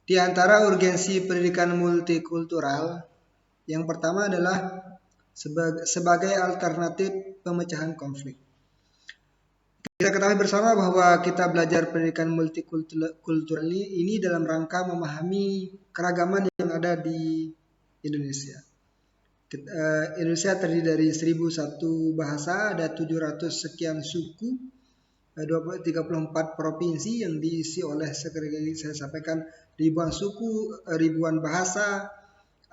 Di antara urgensi pendidikan multikultural, yang pertama adalah sebagai alternatif pemecahan konflik. Kita ketahui bersama bahwa kita belajar pendidikan multikultural ini dalam rangka memahami keragaman yang ada di Indonesia. Indonesia terdiri dari 1001 bahasa, ada 700 sekian suku, 34 provinsi yang diisi oleh seperti saya sampaikan ribuan suku, ribuan bahasa,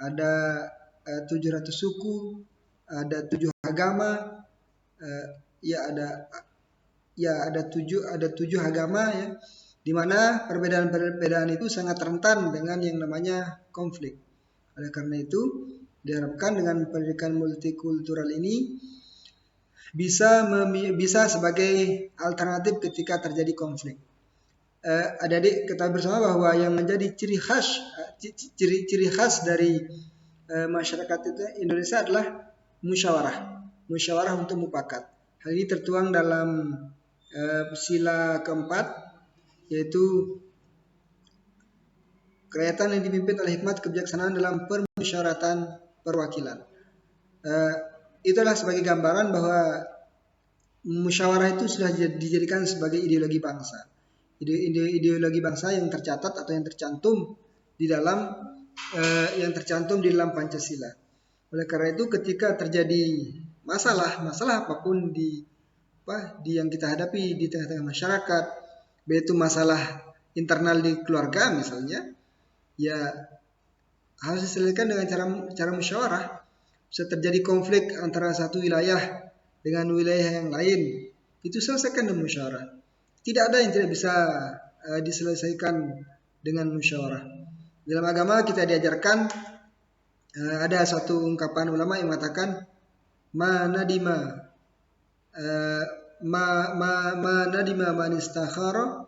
ada 700 suku, ada 7 agama, ada tujuh agama ya, di mana perbedaan-perbedaan itu sangat rentan dengan yang namanya konflik. Oleh karena itu diharapkan dengan pendidikan multikultural ini bisa sebagai alternatif ketika terjadi konflik. Adik-adik ketahui bersama bahwa yang menjadi ciri khas dari masyarakat itu Indonesia adalah musyawarah untuk mufakat. Hal ini tertuang dalam sila keempat, yaitu kerakyatan yang dipimpin oleh hikmat kebijaksanaan dalam permusyawaratan perwakilan. Itulah sebagai gambaran bahwa musyawarah itu sudah dijadikan sebagai ideologi bangsa. Ideologi bangsa yang tercatat atau yang tercantum di dalam Pancasila. Oleh karena itu ketika terjadi masalah apapun di yang kita hadapi di tengah-tengah masyarakat, yaitu masalah internal di keluarga misalnya, ya harus diselesaikan dengan cara musyawarah. Bisa terjadi konflik antara satu wilayah dengan wilayah yang lain, itu selesaikan dengan musyawarah. Tidak ada yang tidak bisa diselesaikan dengan musyawarah. Dalam agama kita diajarkan, ada suatu ungkapan ulama yang mengatakan ma nadima man istakhara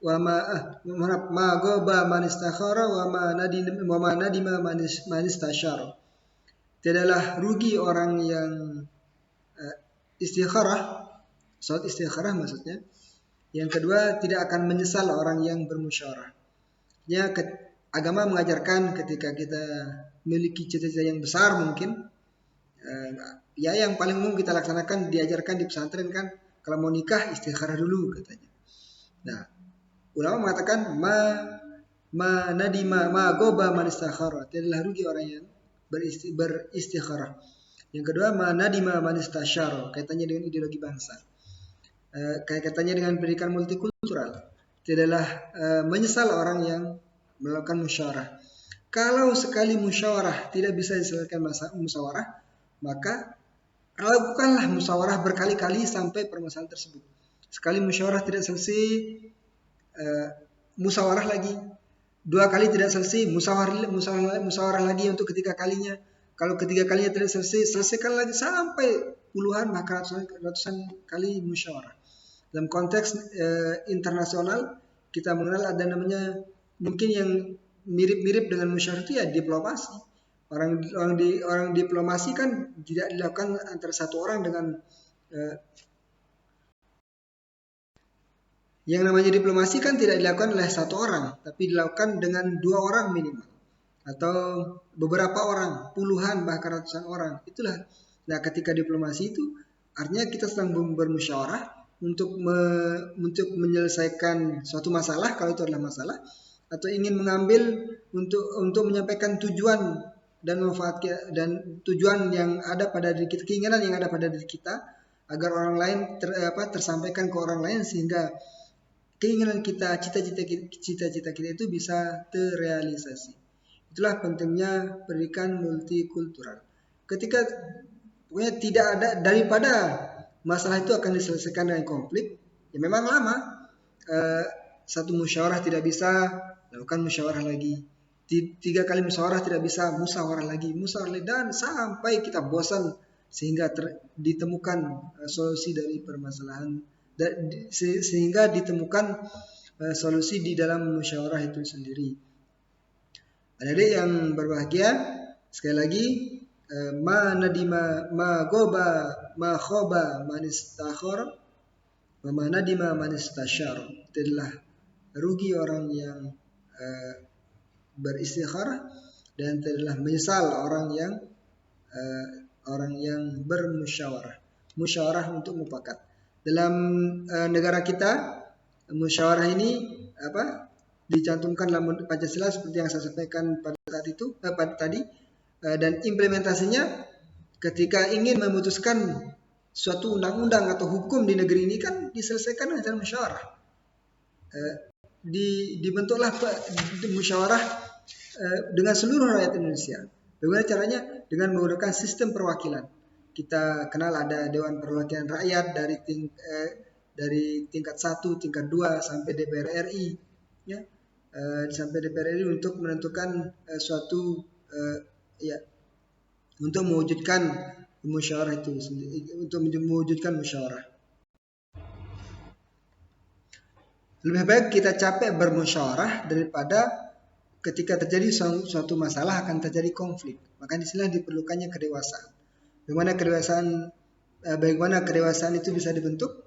wa ma ghaba man istakhara wa ma nadima man istasyara. Tidaklah rugi orang yang istikharah, salat istikharah maksudnya. Yang kedua, tidak akan menyesal orang yang bermusyawarah. Ya, agama mengajarkan ketika kita memiliki cita-cita yang besar mungkin, ya yang paling umum kita laksanakan, diajarkan di pesantren kan, kalau mau nikah istikharah dulu katanya. Nah, ulama mengatakan ma nadima ma goba man istakhara, tidaklah rugi orang yang beristikharah. Yang kedua, ma nadima man istasyara, kaitannya dengan ideologi bangsa. Kaitannya dengan pendidikan multikultural, tidaklah menyesal orang yang melakukan musyawarah. Kalau sekali musyawarah tidak bisa diselesaikan musyawarah, maka lakukanlah musyawarah berkali-kali sampai permasalahan tersebut. Sekali musyawarah tidak selesai, musyawarah lagi. 2 kali tidak selesai, musyawarah lagi untuk ketiga kalinya. Kalau ketiga kalinya tidak selesai, selesaikan lagi sampai puluhan bahkan ratusan kali musyawarah. Dalam konteks internasional, kita mengenal ada namanya mungkin yang mirip-mirip dengan musyawarah itu ya diplomasi. Orang diplomasi kan tidak dilakukan antara satu orang dengan yang namanya diplomasi kan tidak dilakukan oleh satu orang, tapi dilakukan dengan 2 orang minimal, atau beberapa orang, puluhan bahkan ratusan orang. Itulah. Nah, ketika diplomasi itu artinya kita sedang bermusyawarah untuk menyelesaikan suatu masalah, kalau itu adalah masalah, atau ingin mengambil untuk menyampaikan tujuan dan manfaat dan tujuan yang ada pada diri kita, keinginan yang ada pada diri kita, agar orang lain tersampaikan ke orang lain, sehingga keinginan kita, cita-cita kita itu bisa terrealisasi. Itulah pentingnya pendidikan multikultural. Ketika pokoknya tidak ada, daripada masalah itu akan diselesaikan dengan konflik, ya memang lama. Satu musyawarah tidak bisa, lakukan musyawarah lagi. 3 kali musyawarah tidak bisa, musyawarah lagi, dan sampai kita bosan sehingga ditemukan solusi dari permasalahan, sehingga ditemukan solusi di dalam musyawarah itu sendiri. Adik-adik yang berbahagia, sekali lagi, ma nadima ma goba ma khoba man istakhara wa ma nadima man istasyara. Tidaklah rugi orang yang beristikharah, dan tidaklah menyesal orang yang bermusyawarah. Musyawarah untuk mufakat. Dalam negara kita, musyawarah ini dicantumkan dalam Pancasila seperti yang saya sampaikan pada saat itu tadi, dan implementasinya ketika ingin memutuskan suatu undang-undang atau hukum di negeri ini kan diselesaikan dengan musyawarah. Dibentuklah musyawarah dengan seluruh rakyat Indonesia. Bagaimana caranya? Dengan menggunakan sistem perwakilan. Kita kenal ada Dewan Perwakilan Rakyat dari tingkat 1, tingkat 2 sampai DPR RI, ya, sampai DPR RI untuk menentukan untuk mewujudkan musyawarah itu sendiri, untuk mewujudkan musyawarah. Lebih baik kita capek bermusyawarah daripada ketika terjadi suatu masalah akan terjadi konflik. Maka disinilah diperlukannya kedewasaan. Bagaimana kedewasaan itu bisa dibentuk?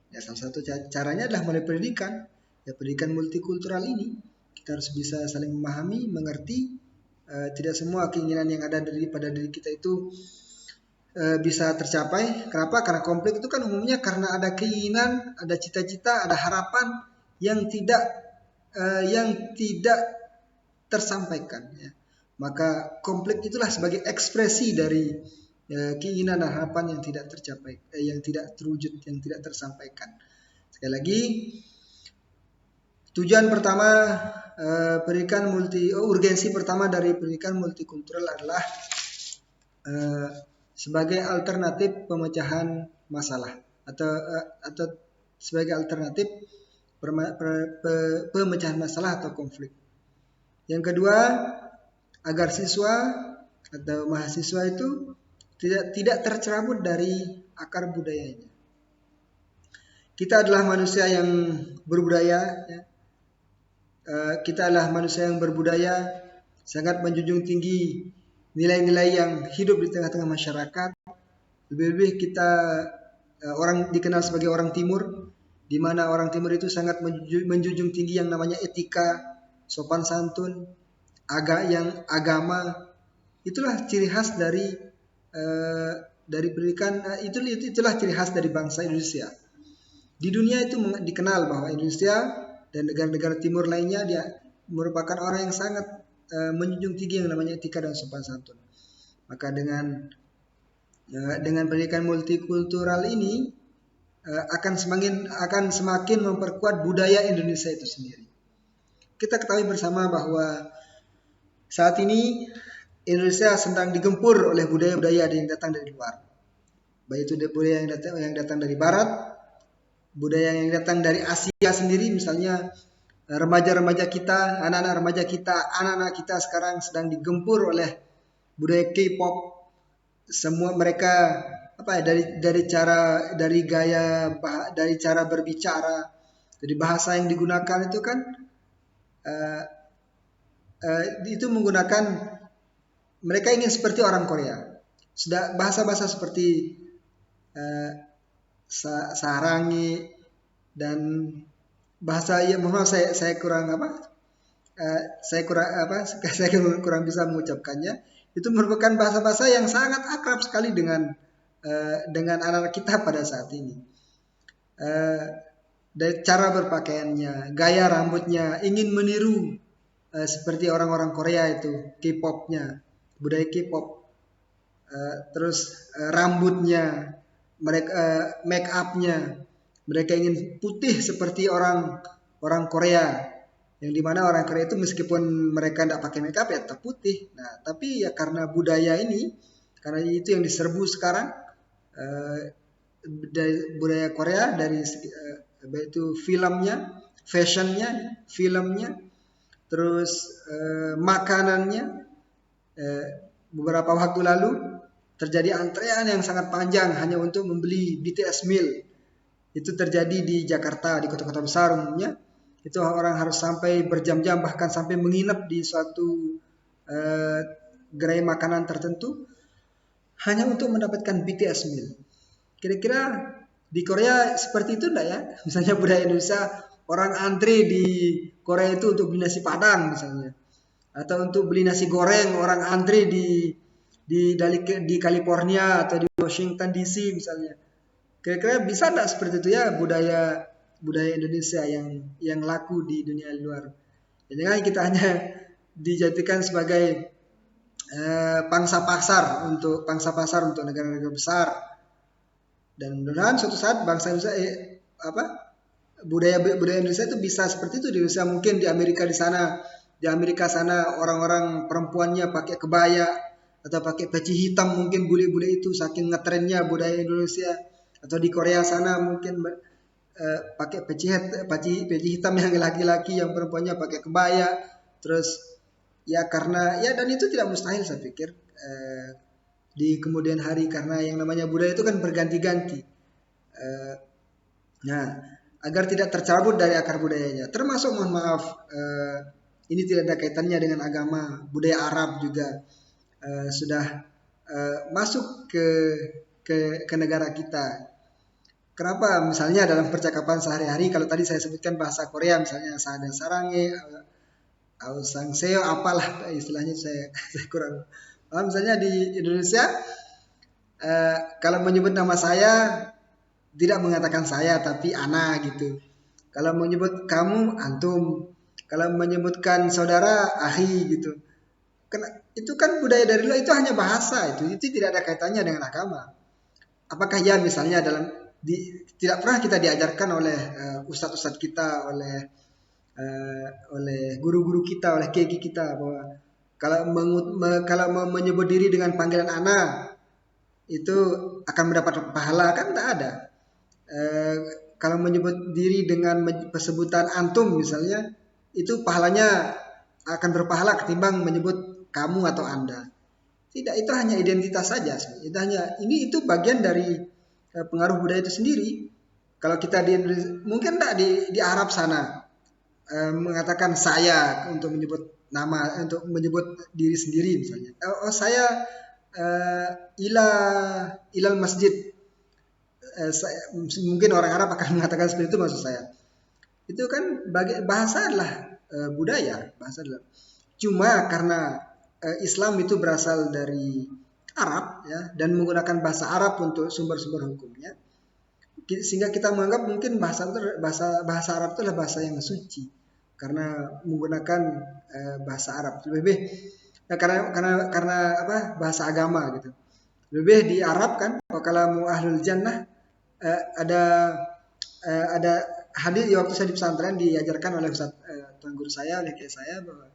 Ya, salah satu caranya adalah melalui pendidikan. Ya, pendidikan multikultural ini kita harus bisa saling memahami, mengerti. Tidak semua keinginan yang ada pada diri kita itu bisa tercapai. Kenapa? Karena konflik itu kan umumnya karena ada keinginan, ada cita-cita, ada harapan yang tidak tersampaikan. Ya. Maka konflik itulah sebagai ekspresi dari keinginan dan harapan yang tidak tercapai, yang tidak terwujud, yang tidak tersampaikan. Sekali lagi, tujuan pertama urgensi pertama dari pendidikan multikultural adalah sebagai alternatif pemecahan masalah atau sebagai alternatif pemecahan masalah atau konflik. Yang kedua, agar siswa atau mahasiswa itu tidak tercerabut dari akar budayanya. Kita adalah manusia yang berbudaya, ya. Kita adalah manusia yang berbudaya, sangat menjunjung tinggi nilai-nilai yang hidup di tengah-tengah masyarakat. Lebih-lebih kita orang dikenal sebagai orang Timur, di mana orang Timur itu sangat menjunjung tinggi yang namanya etika, sopan santun, agama. Itulah ciri khas dari pendidikan. Itulah ciri khas dari bangsa Indonesia. Di dunia itu dikenal bahwa Indonesia dan negara-negara Timur lainnya dia merupakan orang yang sangat menjunjung tinggi yang namanya etika dan sopan santun. Maka dengan pendidikan multikultural ini akan semakin memperkuat budaya Indonesia itu sendiri. Kita ketahui bersama bahwa saat ini Indonesia sedang digempur oleh budaya-budaya yang datang dari luar. Baik itu budaya yang datang dari Barat, budaya yang datang dari Asia sendiri, misalnya remaja-remaja kita, anak-anak kita sekarang sedang digempur oleh budaya K-pop. Semua mereka dari cara berbicara, dari bahasa yang digunakan itu kan itu menggunakan, mereka ingin seperti orang Korea. Sudah bahasa-bahasa seperti sarangi dan bahasa saya kurang bisa mengucapkannya. Itu merupakan bahasa-bahasa yang sangat akrab sekali dengan anak-anak kita pada saat ini. Dari cara berpakaiannya, gaya rambutnya, ingin meniru seperti orang-orang Korea itu, K-popnya, budaya K-pop. Terus rambutnya, mereka make upnya, mereka ingin putih seperti orang Korea, yang dimana orang Korea itu meskipun mereka tidak pakai make up ya tetap putih. Nah, tapi ya karena budaya ini, karena itu yang diserbu sekarang dari budaya Korea, dari itu filmnya, fashionnya, filmnya, terus makanannya. Beberapa waktu lalu terjadi antrean yang sangat panjang hanya untuk membeli BTS meal. Itu terjadi di Jakarta, di kota-kota besar umumnya. Itu orang harus sampai berjam-jam, bahkan sampai menginap di suatu gerai makanan tertentu hanya untuk mendapatkan BTS meal. Kira-kira di Korea seperti itu enggak ya? Misalnya budaya Indonesia, orang antri di Korea itu untuk beli nasi Padang misalnya. atau untuk beli nasi goreng orang antri di California atau di Washington DC misalnya. Kira-kira bisa nggak seperti itu ya budaya budaya Indonesia yang laku di dunia luar? Jangan kita hanya dijadikan sebagai pangsa pasar untuk negara-negara besar, dan mudah-mudahan suatu saat bangsa Indonesia budaya budaya Indonesia itu bisa seperti itu di Indonesia. Mungkin di Amerika sana orang-orang perempuannya pakai kebaya atau pakai peci hitam, mungkin bule-bule itu saking ngetrennya budaya Indonesia. Atau di Korea sana mungkin pakai peci hitam yang laki-laki, yang perempuannya pakai kebaya. Terus ya karena ya, dan itu tidak mustahil saya pikir di kemudian hari, karena yang namanya budaya itu kan berganti-ganti. Nah, agar tidak tercabut dari akar budayanya, termasuk mohon maaf ini tidak ada kaitannya dengan agama, budaya Arab juga sudah masuk ke negara kita. Kenapa? Misalnya dalam percakapan sehari-hari, kalau tadi saya sebutkan bahasa Korea misalnya sada sarange, sangseo, apalah istilahnya saya kurang paham. Misalnya di Indonesia kalau menyebut nama saya tidak mengatakan saya tapi ana gitu. Kalau menyebut kamu antum, kalau menyebutkan saudara ahi gitu. Itu kan budaya dari luar, itu hanya bahasa, itu tidak ada kaitannya dengan agama. Apakah ya misalnya tidak pernah kita diajarkan oleh ustadz-ustadz kita, oleh guru-guru kita, oleh kiai kita bahwa kalau menyebut diri dengan panggilan ana itu akan mendapat pahala, kan tidak ada. Kalau menyebut diri dengan sebutan antum misalnya, itu pahalanya akan berpahala ketimbang menyebut kamu atau anda. Tidak, itu hanya identitas saja. Itu bagian dari pengaruh budaya itu sendiri. Kalau kita mungkin tidak di Arab sana mengatakan saya untuk menyebut nama, untuk menyebut diri sendiri misalnya. Saya ilal masjid. Mungkin orang Arab akan mengatakan seperti itu, maksud saya. Itu kan bahasa adalah budaya, bahasa adalah. Cuma karena Islam itu berasal dari Arab ya, dan menggunakan bahasa Arab untuk sumber-sumber hukumnya, sehingga kita menganggap mungkin bahasa Arab itu adalah bahasa yang suci karena menggunakan bahasa Arab. Lebih karena bahasa agama gitu. Lebih di Arab kan, kalamu ahlul jannah, ada hadis waktu saya di pesantren diajarkan oleh tuan guru saya, oleh kiai saya, bahwa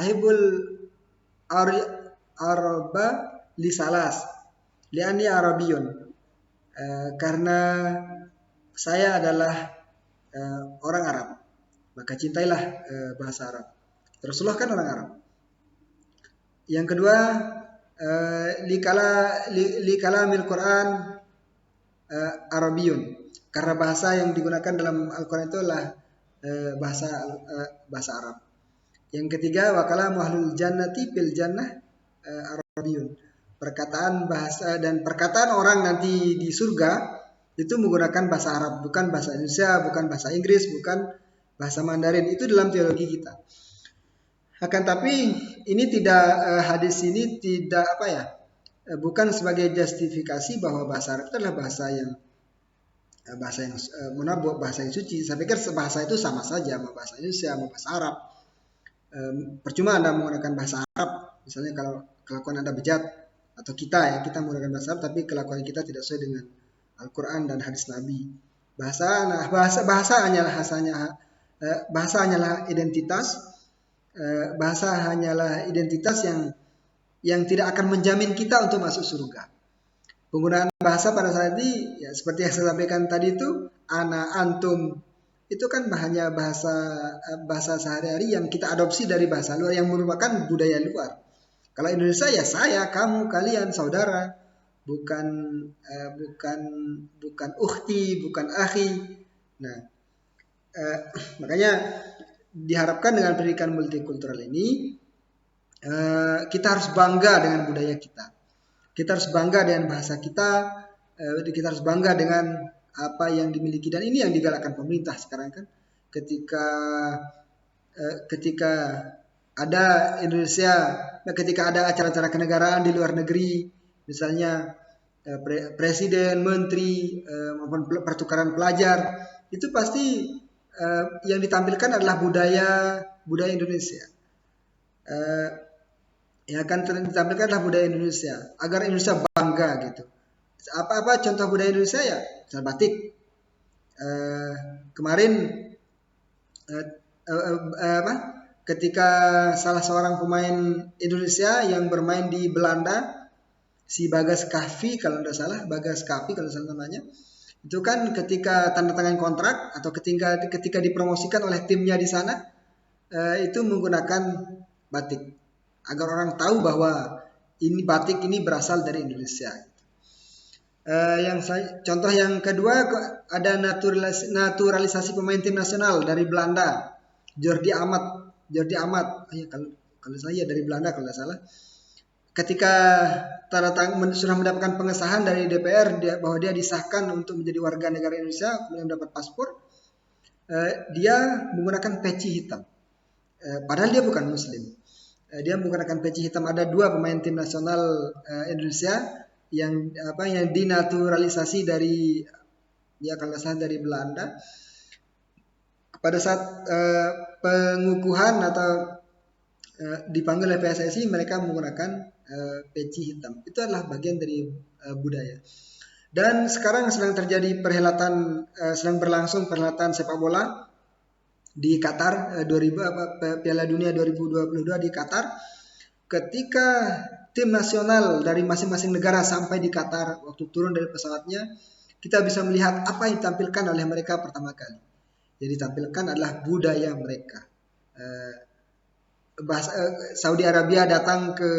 ahibul araba lisalas liani arabiyun, karena saya adalah orang Arab, maka cintailah bahasa Arab. Rasulullah kan orang Arab. Yang kedua, likalamil Quran Arabiyun, karena bahasa yang digunakan dalam Al-Quran itu adalah bahasa Arab. Yang ketiga, wakalamu ahlul jannati fil jannah Arabiyun, perkataan orang nanti di surga itu menggunakan bahasa Arab, bukan bahasa Indonesia, bukan bahasa Inggris, bukan bahasa Mandarin. Itu dalam teologi kita. Akan tapi ini hadis ini tidak bukan sebagai justifikasi bahwa bahasa Arab itu adalah bahasa yang suci. Saya pikir bahasa itu sama saja, mau bahasa Indonesia mau bahasa Arab. Percuma Anda menggunakan bahasa Arab, misalnya kalau kelakuan Anda bejat, atau kita menggunakan bahasa Arab tapi kelakuan kita tidak sesuai dengan Al-Quran dan hadis Nabi. Bahasa hanyalah identitas. Bahasa hanyalah identitas yang tidak akan menjamin kita untuk masuk surga. Penggunaan bahasa pada saat ini ya seperti yang saya sampaikan tadi itu, ana, antum, itu kan hanya bahasa sehari-hari yang kita adopsi dari bahasa luar yang merupakan budaya luar. Kalau Indonesia ya saya, kamu, kalian, saudara, bukan ukhti, bukan akhi. Nah, makanya diharapkan dengan pendidikan multikultural ini kita harus bangga dengan budaya kita. Kita harus bangga dengan bahasa kita. Kita harus bangga dengan apa yang dimiliki, dan ini yang digalakkan pemerintah sekarang kan. Ketika ada Indonesia ketika ada acara-acara kenegaraan di luar negeri, misalnya presiden, menteri maupun pertukaran pelajar, itu pasti yang ditampilkan adalah budaya Indonesia. Eh, yang akan ditampilkan adalah budaya Indonesia agar Indonesia bangga gitu. Apa contoh budaya Indonesia ya? Misal batik. Eh, kemarin eh, apa? Ketika salah seorang pemain Indonesia yang bermain di Belanda, si Bagas Kahvi kalau tidak salah, Bagas Kahvi kalau salah namanya, itu kan ketika tanda tangan kontrak atau ketika dipromosikan oleh timnya di sana, itu menggunakan batik agar orang tahu bahwa ini batik ini berasal dari Indonesia. Contoh yang kedua ada naturalisasi pemain tim nasional dari Belanda, Jordi Amat. Jordi Amat, kalau saya dari Belanda kalau tidak salah. Ketika sudah mendapatkan pengesahan dari DPR bahwa dia disahkan untuk menjadi warga negara Indonesia, kemudian mendapat paspor, dia menggunakan peci hitam. Padahal dia bukan Muslim. Dia menggunakan peci hitam. Ada 2 pemain tim nasional Indonesia yang dinaturalisasi dari kalau salah dari Belanda. Pada saat pengukuhan atau dipanggil oleh PSSI, mereka menggunakan peci hitam. Itu adalah bagian dari budaya. Dan sekarang sedang terjadi sedang berlangsung perhelatan sepak bola di Qatar, Piala Dunia 2022 di Qatar. Ketika tim nasional dari masing-masing negara sampai di Qatar, waktu turun dari pesawatnya, kita bisa melihat apa yang ditampilkan oleh mereka pertama kali. Jadi ditampilkan adalah budaya mereka. Saudi Arabia datang ke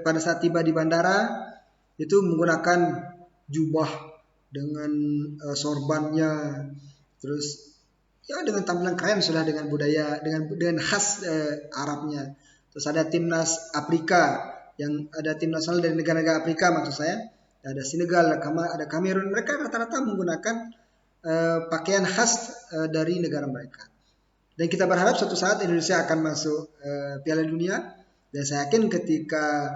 pada saat tiba di bandara itu menggunakan jubah dengan sorbannya, terus ya dengan tampilan keren sudah, dengan budaya dengan khas Arabnya. Terus ada timnas Afrika, yang ada tim nasional dari negara-negara Afrika maksud saya, ada Senegal, ada Kamerun, mereka rata-rata menggunakan pakaian khas dari negara mereka. Dan kita berharap suatu saat Indonesia akan masuk Piala Dunia, dan saya yakin ketika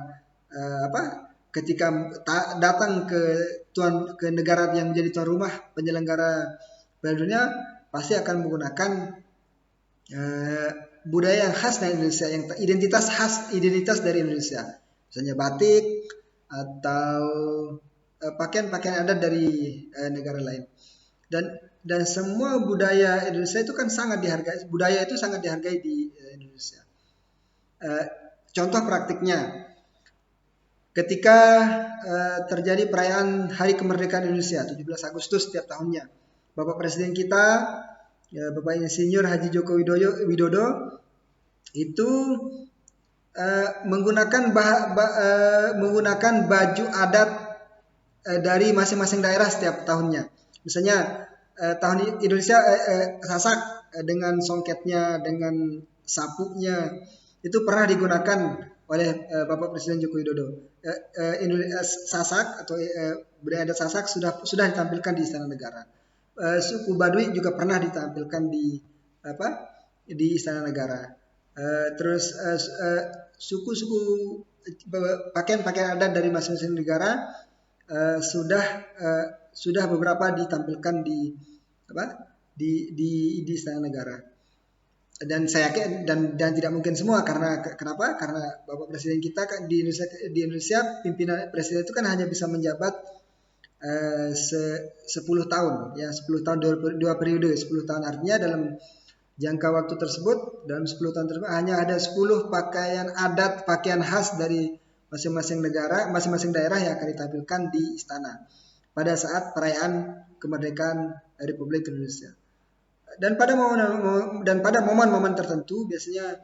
datang ke negara yang menjadi tuan rumah penyelenggara Piala Dunia, pasti akan menggunakan budaya yang khas dari Indonesia, yang identitas dari Indonesia, misalnya batik atau pakaian-pakaian adat dari negara lain. Dan semua budaya Indonesia itu kan sangat dihargai. Budaya itu sangat dihargai di Indonesia. Contoh praktiknya, ketika terjadi perayaan Hari Kemerdekaan Indonesia 17 Agustus setiap tahunnya, Bapak Presiden kita, Bapak Insinyur Haji Joko Widodo itu menggunakan baju adat dari masing-masing daerah setiap tahunnya. Misalnya tahun Indonesia sasak dengan songketnya, dengan sapunya, itu pernah digunakan oleh Bapak Presiden Joko Widodo. Sasak atau budaya adat Sasak sudah ditampilkan di Istana Negara. Suku Baduy juga pernah ditampilkan di Istana Negara. Terus suku-suku pakaian adat dari masing-masing negara sudah beberapa ditampilkan di Istana Negara. Dan saya yakin dan tidak mungkin semua, kenapa? Karena Bapak Presiden kita kan di Indonesia pimpinan presiden itu kan hanya bisa menjabat 10 tahun, ya 10 tahun, 2 periode 10 tahun, artinya dalam jangka waktu tersebut, dalam 10 tahun tersebut hanya ada 10 pakaian khas dari masing-masing negara, masing-masing daerah yang akan ditampilkan di istana pada saat perayaan kemerdekaan Republik Indonesia. Dan pada momen-momen tertentu biasanya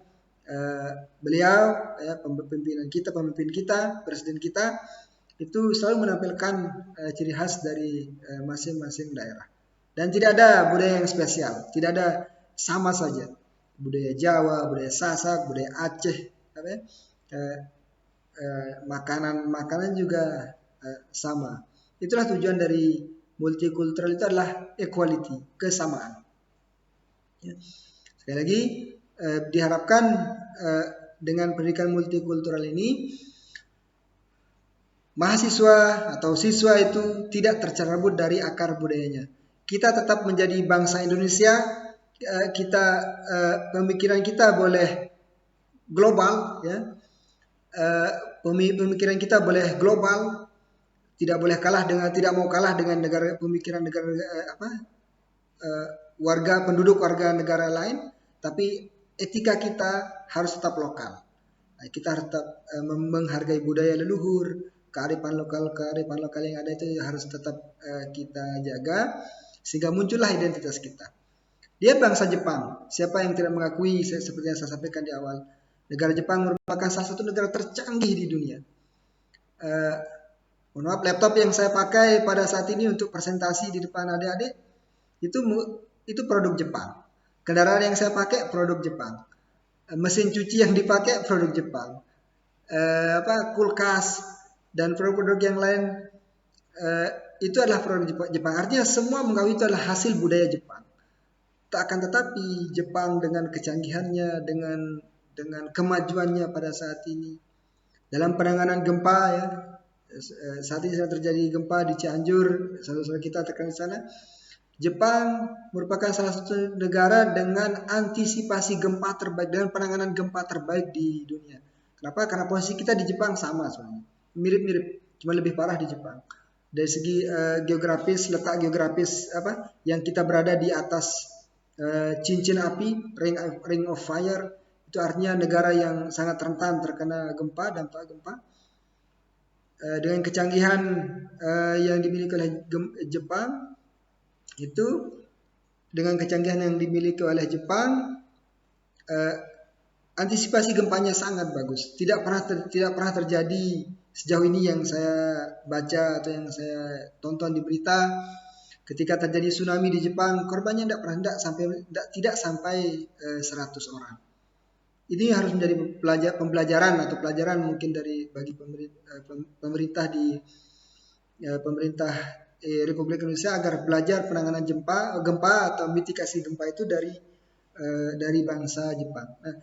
beliau, pemimpin kita, presiden kita itu selalu menampilkan ciri khas dari masing-masing daerah. Dan tidak ada budaya yang spesial, tidak ada, sama saja. Budaya Jawa, budaya Sasak, budaya Aceh, makanan juga sama. Itulah tujuan dari multikultural, itu adalah equality, kesamaan. Ya. Sekali lagi, diharapkan dengan pendidikan multikultural ini mahasiswa atau siswa itu tidak tercerabut dari akar budayanya. Kita tetap menjadi bangsa Indonesia, pemikiran kita boleh global, ya. Pemikiran kita boleh global, tidak mau kalah dengan pemikiran negara penduduk warga negara lain, tapi etika kita harus tetap lokal. Kita harus tetap menghargai budaya leluhur, kearifan lokal yang ada itu harus tetap kita jaga sehingga muncullah identitas kita. Dia bangsa Jepang. Siapa yang tidak mengakui, seperti yang saya sampaikan di awal, negara Jepang merupakan salah satu negara tercanggih di dunia. Mohon maaf, laptop yang saya pakai pada saat ini untuk presentasi di depan adik-adik itu produk Jepang. Kendaraan yang saya pakai produk Jepang. Mesin cuci yang dipakai produk Jepang. Kulkas dan produk-produk yang lain itu adalah produk Jepang. Artinya semua mengakui itu adalah hasil budaya Jepang. Akan tetapi Jepang dengan kecanggihannya, dengan kemajuannya pada saat ini dalam penanganan gempa, ya, saat ini sedang terjadi gempa di Cianjur, saudara-saudara kita terkena di sana. Jepang merupakan salah satu negara dengan antisipasi gempa terbaik, dengan penanganan gempa terbaik di dunia. Kenapa? Karena posisi kita di Jepang sama sebenarnya, mirip-mirip, cuma lebih parah di Jepang. Dari segi letak geografis yang kita berada di atas cincin api, ring of fire, itu artinya negara yang sangat rentan terkena dampak gempa. Dengan kecanggihan yang dimiliki oleh Jepang, antisipasi gempanya sangat bagus. Tidak pernah terjadi sejauh ini yang saya baca atau yang saya tonton di berita. Ketika terjadi tsunami di Jepang, korbannya tidak sampai 100 orang. Ini harus menjadi pembelajaran mungkin bagi pemerintah Republik Indonesia agar belajar penanganan gempa atau mitigasi gempa itu dari bangsa Jepang. Nah,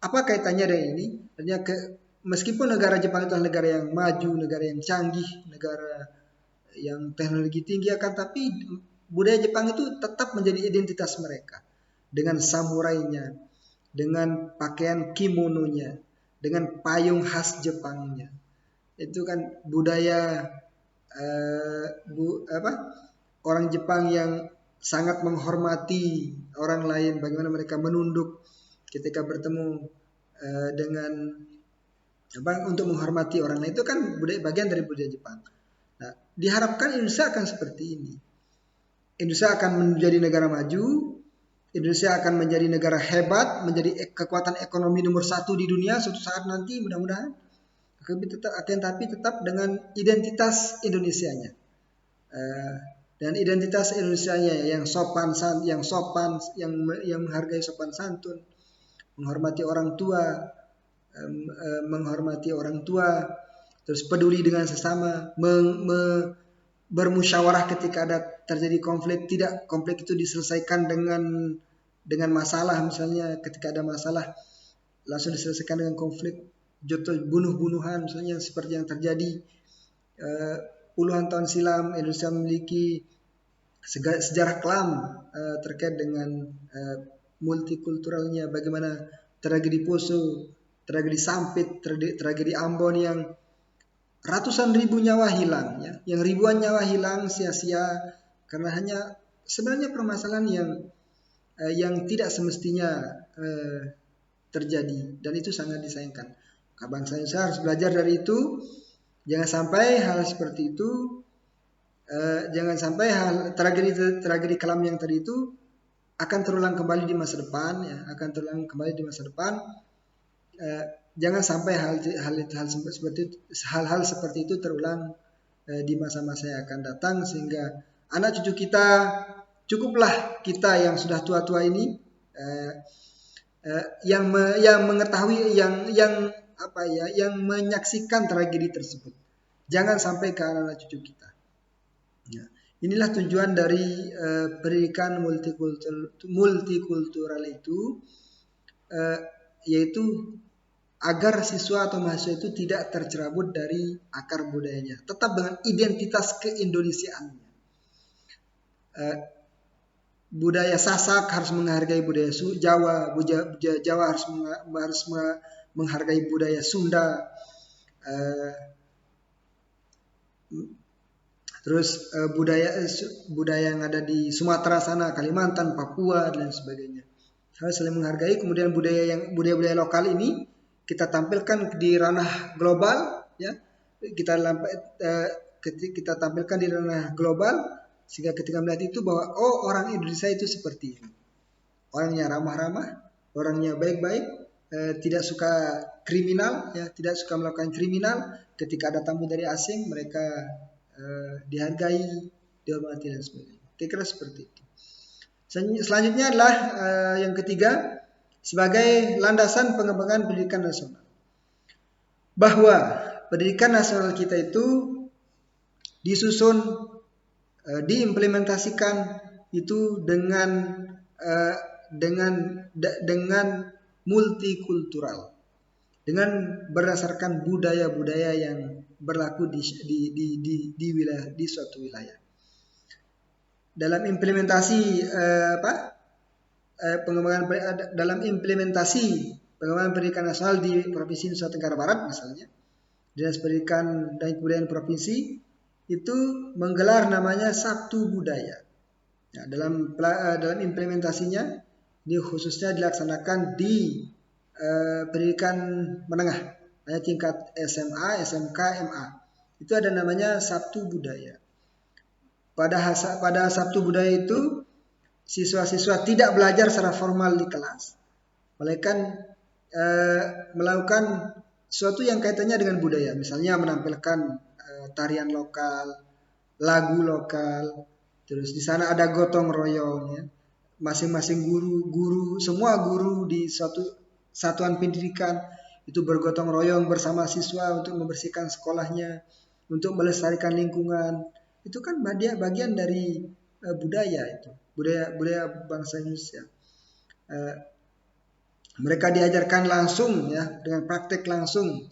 apa kaitannya dengan ini? Meskipun negara Jepang itu adalah negara yang maju, negara yang canggih, negara yang teknologi tinggi, tapi budaya Jepang itu tetap menjadi identitas mereka, dengan samurainya, dengan pakaian kimononya, dengan payung khas Jepangnya. Itu kan budaya orang Jepang yang sangat menghormati orang lain, bagaimana mereka menunduk ketika bertemu untuk menghormati orang lain. Itu kan bagian dari budaya Jepang. Nah, diharapkan Indonesia akan seperti ini. Indonesia akan menjadi negara maju, Indonesia akan menjadi negara hebat, menjadi kekuatan ekonomi nomor 1 di dunia suatu saat nanti, mudah-mudahan. Tapi tetap dengan identitas Indonesianya. Dan identitas Indonesianya yang sopan, yang menghargai sopan santun, menghormati orang tua, terus peduli dengan sesama, bermusyawarah ketika terjadi konflik. Tidak konflik itu diselesaikan dengan masalah, misalnya ketika ada masalah langsung diselesaikan dengan konflik, bunuh-bunuhan misalnya seperti yang terjadi puluhan tahun silam. Indonesia memiliki sejarah kelam terkait dengan multikulturalnya, bagaimana tragedi Poso, tragedi Sampit, tragedi Ambon yang ratusan ribu nyawa hilang, ya, yang ribuan nyawa hilang sia-sia karena sebenarnya permasalahan yang tidak semestinya terjadi, dan itu sangat disayangkan. Bangsa Indonesia harus belajar dari itu. Jangan sampai hal seperti itu, tragedi kelam yang tadi itu akan terulang kembali di masa depan, ya, jangan sampai hal-hal seperti itu terulang di masa-masa yang akan datang, sehingga anak cucu kita, cukuplah kita yang sudah tua-tua ini yang mengetahui, yang menyaksikan tragedi tersebut. Jangan sampai ke anak cucu kita. Ya. Inilah tujuan dari pendidikan multikultural itu, yaitu agar siswa atau mahasiswa itu tidak tercerabut dari akar budayanya, tetap dengan identitas keindonesiaannya. Budaya Sasak harus menghargai budaya Jawa, Jawa harus menghargai budaya Sunda. Terus budaya yang ada di Sumatera sana, Kalimantan, Papua dan sebagainya. Harus saling menghargai. Kemudian budaya lokal ini kita tampilkan di ranah global, ya. Kita tampilkan di ranah global, sehingga ketika melihat itu bahwa orang Indonesia itu seperti ini. Orangnya ramah-ramah, orangnya baik-baik, tidak suka kriminal, ya, tidak suka melakukan kriminal. Ketika ada tamu dari asing, mereka dihargai, dihormati dan sebagainya. Kira-kira seperti itu. Selanjutnya adalah yang ketiga, sebagai landasan pengembangan pendidikan nasional. Bahwa pendidikan nasional kita itu disusun, diimplementasikan itu dengan multikultural, dengan berdasarkan budaya-budaya yang berlaku di wilayah, di suatu wilayah. Dalam implementasi pengembangan pendidikan nasional di Provinsi Nusa Tenggara Barat misalnya, Dinas Pendidikan dan Kebudayaan Provinsi itu menggelar namanya Sabtu Budaya. Nah, dalam implementasinya ini khususnya dilaksanakan di pendidikan menengah, tingkat SMA, SMK, MA. Itu ada namanya Sabtu Budaya. Pada Sabtu Budaya itu siswa-siswa tidak belajar secara formal di kelas, melainkan melakukan sesuatu yang kaitannya dengan budaya. Misalnya menampilkan tarian lokal, lagu lokal, terus di sana ada gotong royong, ya. Masing-masing guru, semua guru di suatu satuan pendidikan itu bergotong royong bersama siswa untuk membersihkan sekolahnya, untuk melestarikan lingkungan. Itu kan bagian dari budaya itu, budaya bangsa Indonesia. Mereka diajarkan langsung, ya, dengan praktek langsung,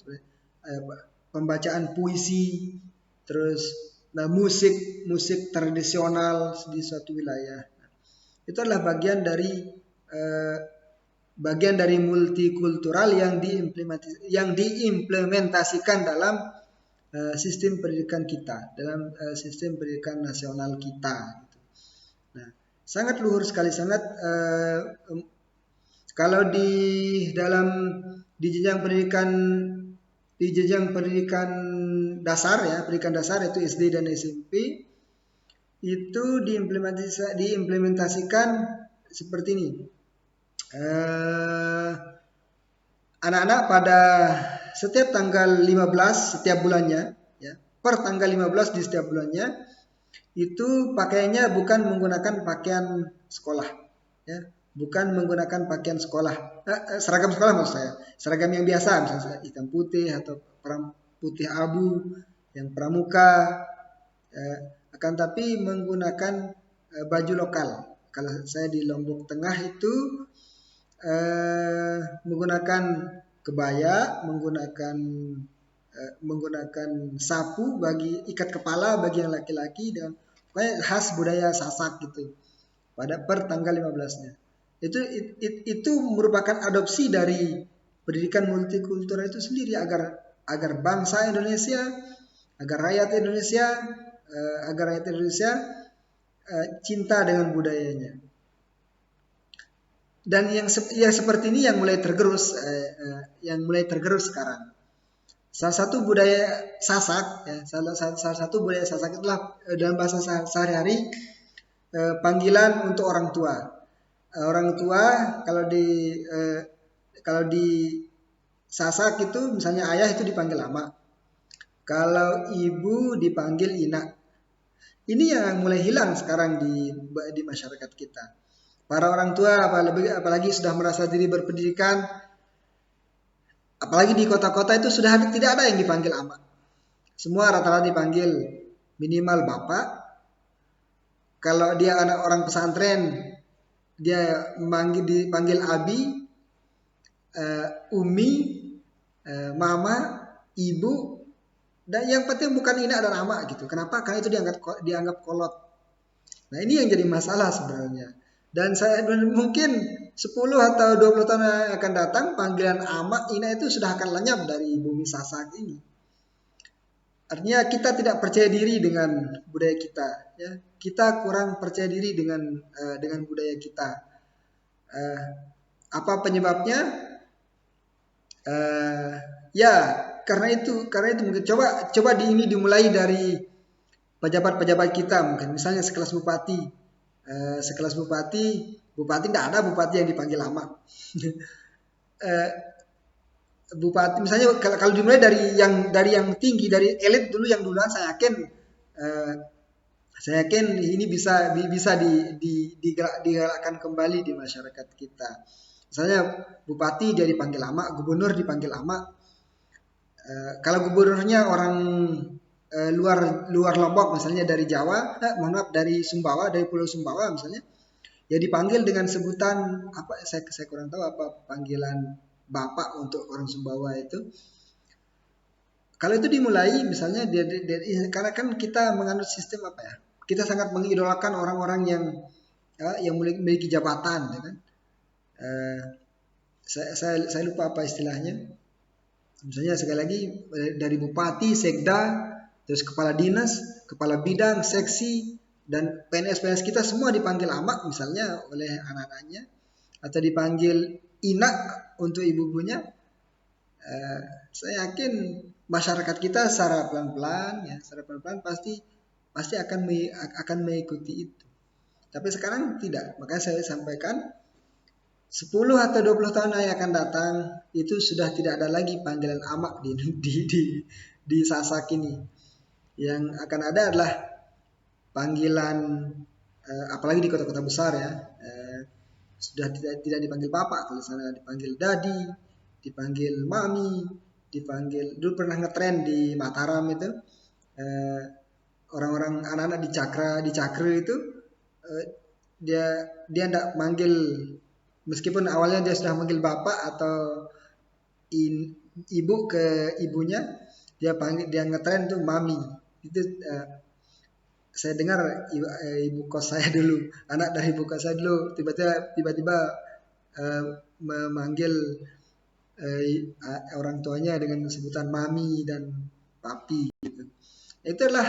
pembacaan puisi, terus musik tradisional di suatu wilayah. Itu adalah bagian dari multikultural yang diimplementasikan dalam sistem pendidikan kita, dalam sistem pendidikan nasional kita. Nah, sangat luhur sekali, kalau di jenjang pendidikan dasar, ya, pendidikan dasar itu SD dan SMP, itu diimplementasikan seperti ini. Anak-anak pada setiap tanggal 15 setiap bulannya, ya, per tanggal 15 di setiap bulannya, itu pakaiannya bukan menggunakan pakaian sekolah, ya, bukan menggunakan pakaian sekolah, seragam sekolah maksud saya, seragam yang biasa, misalnya hitam putih atau putih abu yang pramuka, akan tapi menggunakan baju lokal. Kalau saya di Lombok Tengah itu menggunakan kebaya, menggunakan sapu bagi ikat kepala bagi yang laki-laki, dan pokoknya khas budaya Sasak gitu pada per tanggal 15-nya. Itu merupakan adopsi dari pendidikan multikultural itu sendiri, agar bangsa Indonesia, agar rakyat Indonesia cinta dengan budayanya. Dan yang seperti ini yang mulai tergerus sekarang. Salah satu budaya Sasak, ya, salah satu budaya Sasak itulah dalam bahasa sehari-hari panggilan untuk orang tua. Orang tua kalau di Sasak itu misalnya ayah itu dipanggil ama, kalau ibu dipanggil ina. Ini yang mulai hilang sekarang di masyarakat kita. Para orang tua apalagi sudah merasa diri berpendidikan, apalagi di kota-kota itu sudah tidak ada yang dipanggil ama. Semua rata-rata dipanggil minimal bapak, Kalau dia anak orang pesantren, dia dipanggil abi, umi, mama, ibu, dan yang penting bukan ina dan ama gitu. Kenapa? Karena itu dianggap kolot. Nah ini yang jadi masalah sebenarnya. Dan mungkin 10 atau 20 tahun yang akan datang, panggilan ama, ina itu sudah akan lenyap dari bumi Sasak ini. Artinya kita tidak percaya diri dengan budaya kita, ya. Kita kurang percaya diri dengan budaya kita. Apa penyebabnya? Ya karena itu mungkin coba ini dimulai dari pejabat-pejabat kita, mungkin misalnya sekelas bupati, bupati tidak ada bupati yang dipanggil lama. Bupati misalnya kalau dimulai dari yang tinggi, dari elit dulu yang duluan, saya yakin ini bisa digerakkan kembali di masyarakat kita. Misalnya bupati dia dipanggil lama, gubernur dipanggil lama. Kalau gubernurnya orang luar Lombok, misalnya dari Jawa, dari Sumbawa, dari Pulau Sumbawa misalnya, ya dipanggil dengan sebutan apa? Saya kurang tahu apa panggilan bapak untuk orang Sumbawa itu. Kalau itu dimulai misalnya karena kan kita menganut sistem apa ya? Kita sangat mengidolakan orang-orang yang memiliki jabatan, ya kan? Saya lupa apa istilahnya. Misalnya sekali lagi dari bupati, sekda, terus kepala dinas, kepala bidang, seksi, dan PNS kita semua dipanggil amak misalnya oleh anak-anaknya, atau dipanggil inak untuk ibu-ibunya. Saya yakin masyarakat kita secara pelan-pelan pasti akan mengikuti itu. Tapi sekarang tidak. Makanya saya sampaikan 10 atau 20 tahun yang akan datang itu sudah tidak ada lagi panggilan amak di Sasak ini. Yang akan ada adalah panggilan apalagi di kota-kota besar ya. Sudah tidak dipanggil bapak, kalau sana dipanggil dadi, dipanggil mami, dipanggil, dulu pernah ngetren di Mataram itu, orang-orang anak-anak di Cakra itu, dia tidak manggil, meskipun awalnya dia sudah manggil bapak atau ibu ke ibunya, dia ngetren tuh mami. Itu saya dengar ibu kos saya dulu, anak dari ibu kos saya dulu tiba-tiba memanggil orang tuanya dengan sebutan mami dan papi gitu. Itulah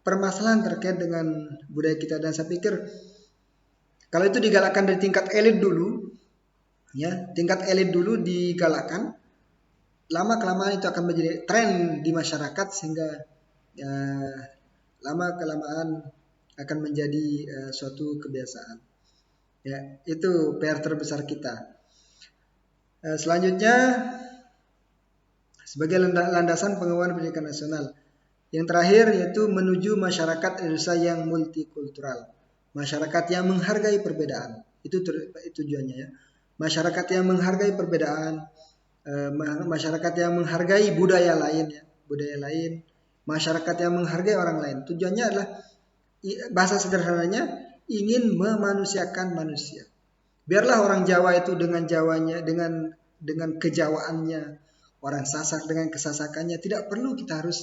permasalahan terkait dengan budaya kita, dan saya pikir kalau itu digalakkan dari tingkat elit dulu, ya, tingkat elit dulu digalakkan, lama kelamaan itu akan menjadi tren di masyarakat sehingga lama kelamaan akan menjadi suatu kebiasaan. Ya, itu PR terbesar kita. Selanjutnya, sebagai landasan pengembangan pendidikan nasional, yang terakhir yaitu menuju masyarakat Indonesia yang multikultural, masyarakat yang menghargai perbedaan. Itu tujuannya ya. Masyarakat yang menghargai perbedaan, masyarakat yang menghargai budaya lain ya, masyarakat yang menghargai orang lain. Tujuannya adalah, bahasa sederhananya, ingin memanusiakan manusia. Biarlah orang Jawa itu dengan Jawanya, dengan kejawaannya, orang Sasak dengan kesasakannya, tidak perlu kita harus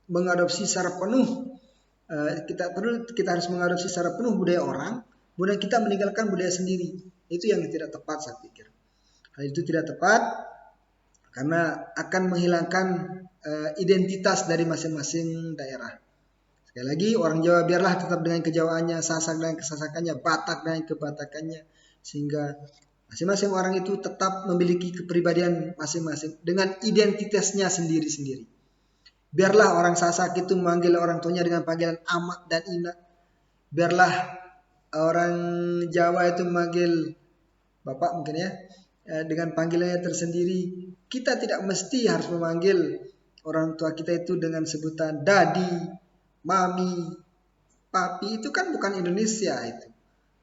mengadopsi secara penuh. Kita harus mengadopsi secara penuh budaya orang, kemudian kita meninggalkan budaya sendiri. Itu yang tidak tepat, saya pikir. Hal itu tidak tepat karena akan menghilangkan identitas dari masing-masing daerah. Sekali lagi, orang Jawa biarlah tetap dengan kejawaannya, Sasak dengan kesasakannya, Batak dengan kebatakannya, sehingga masing-masing orang itu tetap memiliki kepribadian masing-masing dengan identitasnya sendiri-sendiri. Biarlah orang Sasak itu memanggil orang tuanya dengan panggilan amak dan ina. Biarlah orang Jawa itu memanggil bapak mungkin ya, dengan panggilannya tersendiri. Kita tidak mesti harus memanggil orang tua kita itu dengan sebutan dadi, mami, papi. Itu kan bukan Indonesia itu.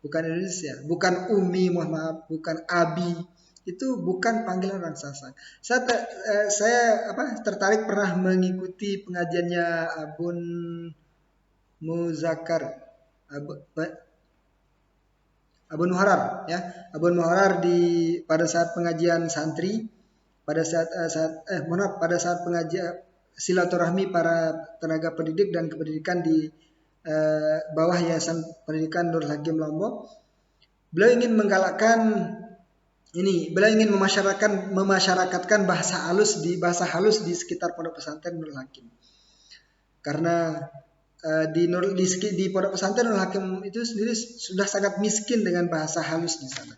Bukan Indonesia, bukan umi, mohon maaf, bukan abi. Itu bukan panggilan orang Sasak. Saya tertarik pernah mengikuti pengajiannya Abun Muzakkar Abu Muharrar ya. Abu Muharrar pada saat pengajian santri, pada saat pengajian silaturahmi para tenaga pendidik dan kependidikan di bawah Yayasan Pendidikan Nurul Hakim Lombok, beliau ingin menggalakkan beliau ingin memasyarakatkan bahasa halus di sekitar pondok pesantren Nurul Hakim. Karena di pondok pesantren Nurul Hakim itu sendiri sudah sangat miskin dengan bahasa halus di sana.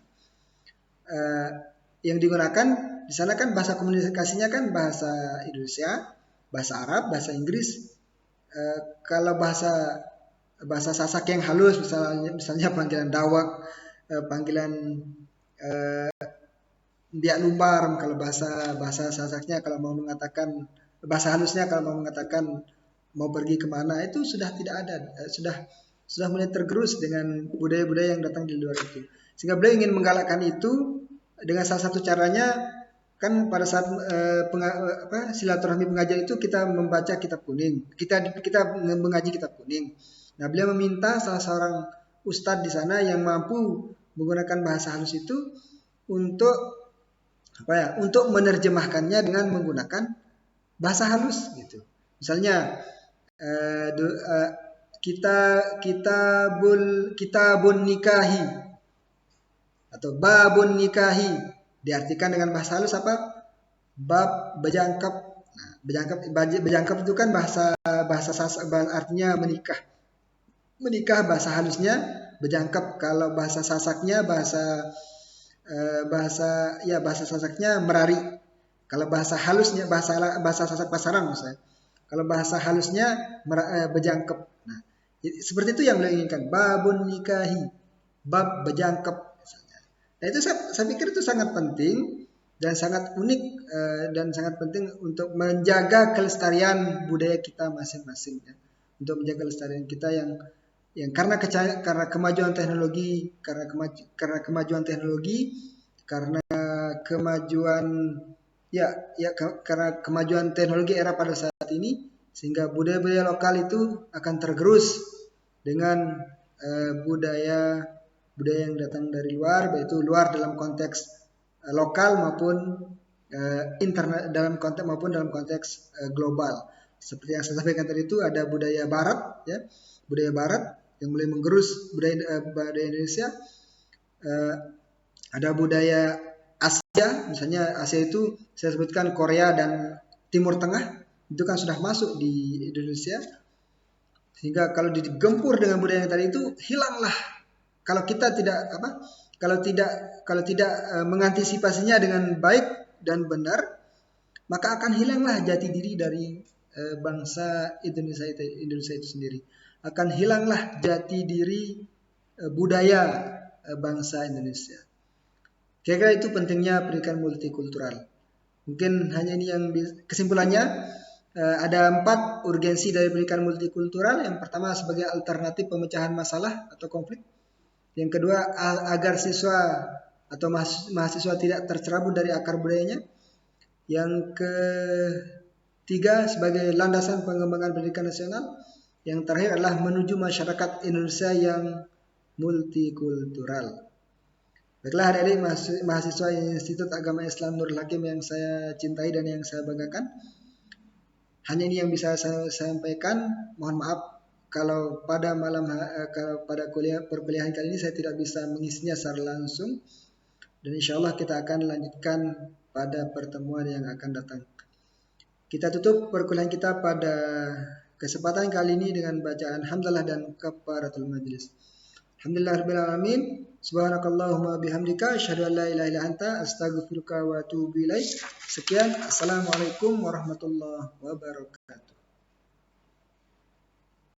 Yang digunakan di sana kan bahasa komunikasinya kan bahasa Indonesia, bahasa Arab, bahasa Inggris. Kalau bahasa Sasak yang halus, misalnya panggilan dawak, panggilan biak lumbar, kalau bahasa Sasaknya kalau mau mengatakan bahasa halusnya kalau mau mengatakan mau pergi kemana itu sudah tidak ada, sudah mulai tergerus dengan budaya-budaya yang datang di luar itu. Sehingga beliau ingin menggalakkan itu dengan salah satu caranya kan pada saat silaturahmi pengajian itu kita membaca kitab kuning, kita mengaji kitab kuning. Nah, beliau meminta salah seorang ustadz di sana yang mampu menggunakan bahasa halus itu untuk menerjemahkannya dengan menggunakan bahasa halus gitu. Misalnya kitabun nikahi atau babun nikahi diartikan dengan bahasa halus apa? Bab bejangkap. Nah, bejangkap itu kan bahasa artinya menikah. Menikah bahasa halusnya bejangkap. Kalau bahasa Sasaknya bahasa Sasaknya merari. Kalau bahasa halusnya bahasa Sasak Pasaran misalnya. Kalau bahasa halusnya bejangkep. Nah, seperti itu yang beliau inginkan. Babun nikahi, bab bejangkep misalnya. Nah, itu saya pikir itu sangat penting dan sangat unik dan sangat penting untuk menjaga kelestarian budaya kita masing-masing ya. Untuk menjaga kelestarian kita yang karena kemajuan teknologi, karena kemajuan teknologi era pada saat ini, sehingga budaya-budaya lokal itu akan tergerus dengan budaya yang datang dari luar, yaitu luar dalam konteks lokal maupun dalam konteks global. Seperti yang saya sampaikan tadi itu ada budaya barat ya, budaya barat yang mulai menggerus budaya Indonesia. Ada budaya Asia, misalnya Asia itu saya sebutkan Korea dan Timur Tengah, itu kan sudah masuk di Indonesia. Sehingga kalau digempur dengan budaya yang tadi itu hilanglah. Kalau kita tidak mengantisipasinya dengan baik dan benar, maka akan hilanglah jati diri dari bangsa Indonesia itu sendiri. Akan hilanglah jati diri budaya bangsa Indonesia. Kira-kira itu pentingnya pendidikan multikultural. Mungkin hanya ini yang kesimpulannya. Ada 4 urgensi dari pendidikan multikultural. Yang pertama sebagai alternatif pemecahan masalah atau konflik. Yang kedua agar siswa atau mahasiswa tidak tercerabut dari akar budayanya. Yang ketiga sebagai landasan pengembangan pendidikan nasional. Yang terakhir adalah menuju masyarakat Indonesia yang multikultural. Baiklah adik-adik mahasiswa Institut Agama Islam Nurul Hakim yang saya cintai dan yang saya banggakan. Hanya ini yang bisa saya sampaikan. Mohon maaf kalau pada perkuliahan kali ini saya tidak bisa mengisinya secara langsung. Dan insya Allah kita akan lanjutkan pada pertemuan yang akan datang. Kita tutup perkuliahan kita pada kesempatan kali ini dengan bacaan hamdalah dan kafaratul majlis. Alhamdulillahirabbil alamin. Subhanakallahumma bihamdika asyhadu an la ilaha illa anta astaghfiruka wa atubu ilaik. Sekian, assalamualaikum warahmatullahi wabarakatuh.